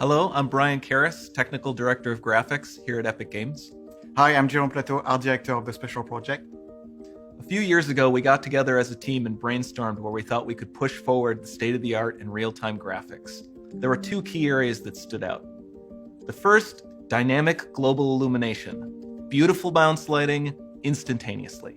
Hello, I'm Brian Karras, Technical Director of Graphics here at Epic Games. Hi, I'm Jerome Plateau, Art Director of the Special Project. A few years ago, we got together as a team and brainstormed where we thought we could push forward the state-of-the-art in real-time graphics. There were two key areas that stood out. The first, dynamic global illumination. Beautiful bounce lighting, instantaneously.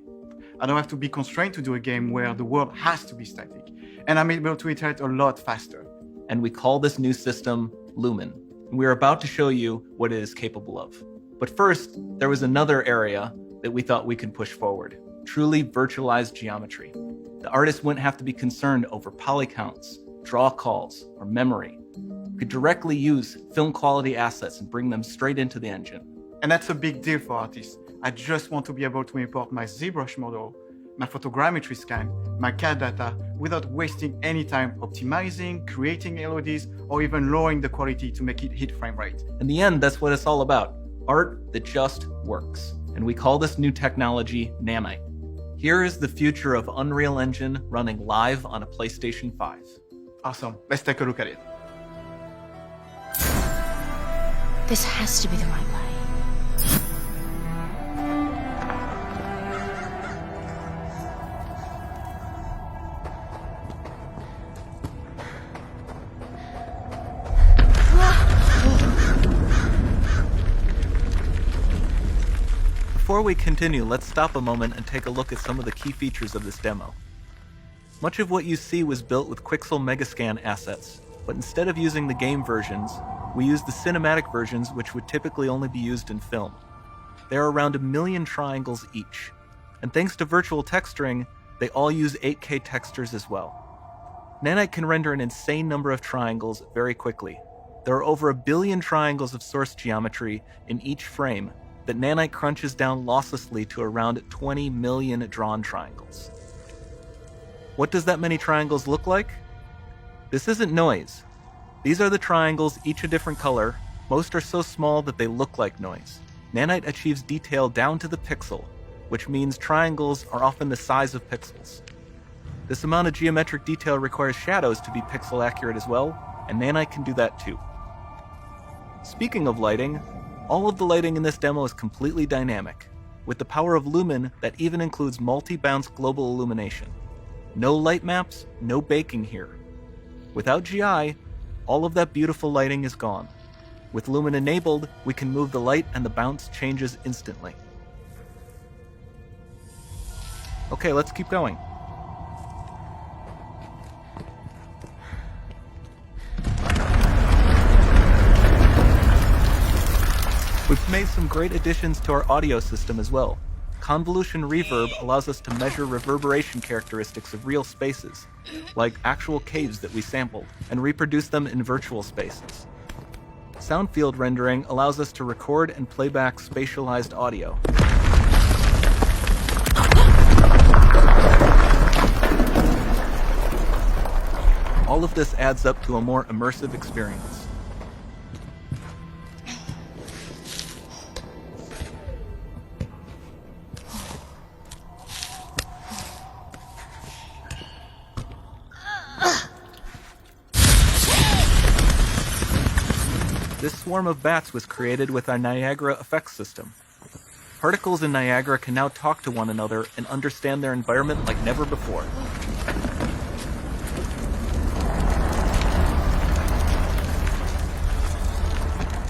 I don't have to be constrained to do a game where the world has to be static, and I'm able to iterate a lot faster. And we call this new system Lumen. We're about to show you what it is capable of. But first, there was another area that we thought we could push forward. Truly virtualized geometry. The artist wouldn't have to be concerned over poly counts, draw calls, or memory. You could directly use film quality assets and bring them straight into the engine. And that's a big deal for artists. I just want to be able to import my ZBrush model, my photogrammetry scan, my CAD data, without wasting any time optimizing, creating LODs, or even lowering the quality to make it hit frame rate. In the end, that's what it's all about. Art that just works. And we call this new technology Nanite. Here is the future of Unreal Engine running live on a PlayStation 5. Awesome. Let's take a look at it. This has to be the right way. Before we continue, let's stop a moment and take a look at some of the key features of this demo. Much of what you see was built with Quixel Megascan assets, but instead of using the game versions, we used the cinematic versions, which would typically only be used in film. There are around 1 million triangles each, and thanks to virtual texturing, they all use 8K textures as well. Nanite can render an insane number of triangles very quickly. There are over 1 billion triangles of source geometry in each frame that Nanite crunches down losslessly to around 20 million drawn triangles. What does that many triangles look like? This isn't noise. These are the triangles, each a different color. Most are so small that they look like noise. Nanite achieves detail down to the pixel, which means triangles are often the size of pixels. This amount of geometric detail requires shadows to be pixel accurate as well, and Nanite can do that too. Speaking of lighting, all of the lighting in this demo is completely dynamic, with the power of Lumen that even includes multi-bounce global illumination. No light maps, no baking here. Without GI, all of that beautiful lighting is gone. With Lumen enabled, we can move the light and the bounce changes instantly. Okay, let's keep going. We've made some great additions to our audio system as well. Convolution reverb allows us to measure reverberation characteristics of real spaces, like actual caves that we sampled, and reproduce them in virtual spaces. Sound field rendering allows us to record and play back spatialized audio. All of this adds up to a more immersive experience. This swarm of bats was created with our Niagara effects system. Particles in Niagara can now talk to one another and understand their environment like never before.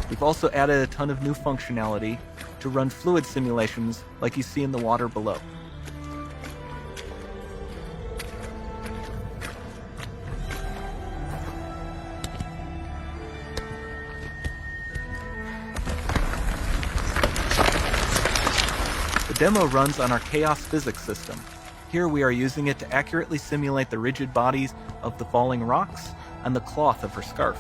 We've also added a ton of new functionality to run fluid simulations like you see in the water below. The demo runs on our chaos physics system. Here we are using it to accurately simulate the rigid bodies of the falling rocks and the cloth of her scarf.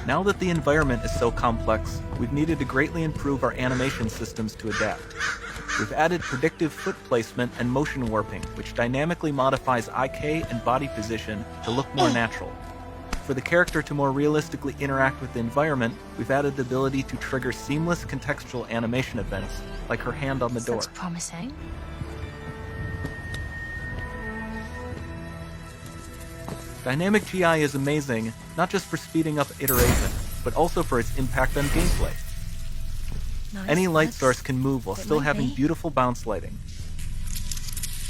Now that the environment is so complex, we've needed to greatly improve our animation systems to adapt. We've added predictive foot placement and motion warping, which dynamically modifies IK and body position to look more natural. For the character to more realistically interact with the environment, we've added the ability to trigger seamless contextual animation events, like her hand on the door. Sounds promising. Dynamic GI is amazing, not just for speeding up iteration, but also for its impact on gameplay. Nice. Any light Looks source can move while it still might having be. beautiful bounce lighting.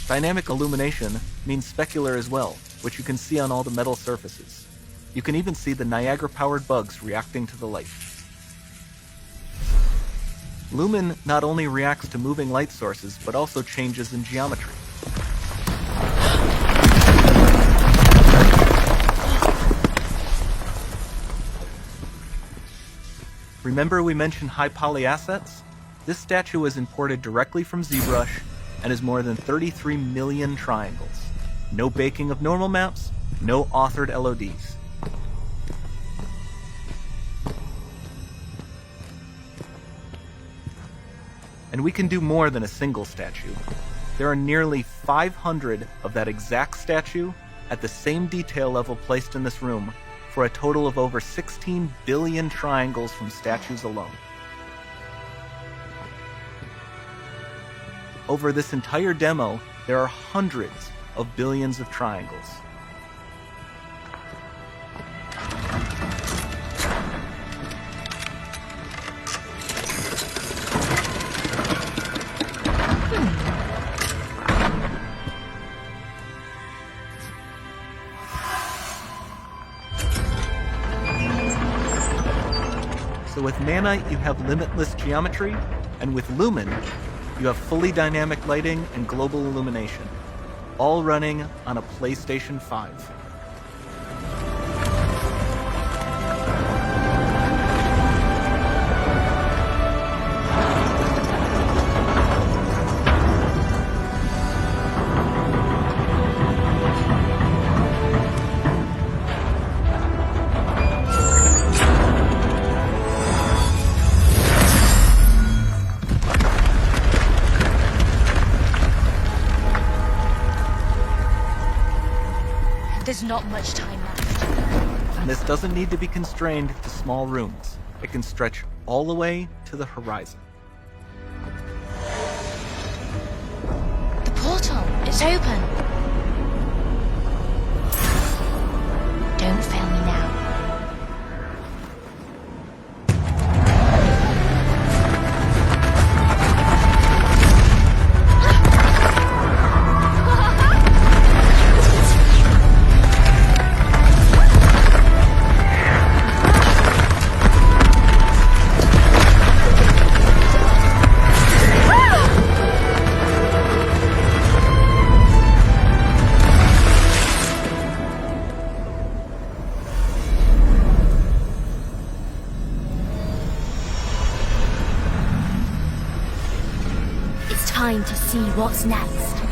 Dynamic illumination means specular as well, which you can see on all the metal surfaces. You can even see the Niagara-powered bugs reacting to the light. Lumen not only reacts to moving light sources, but also changes in geometry. Remember we mentioned high poly assets? This statue was imported directly from ZBrush and is more than 33 million triangles. No baking of normal maps, no authored LODs. And we can do more than a single statue. There are nearly 500 of that exact statue at the same detail level placed in this room, for a total of over 16 billion triangles from statues alone. Over this entire demo, there are hundreds of billions of triangles. So with Nanite, you have limitless geometry, and with Lumen, you have fully dynamic lighting and global illumination, all running on a PlayStation 5. There's not much time left. And this doesn't need to be constrained to small rooms. It can stretch all the way to the horizon. The portal, it's open. Don't fail me now. It's time to see what's next.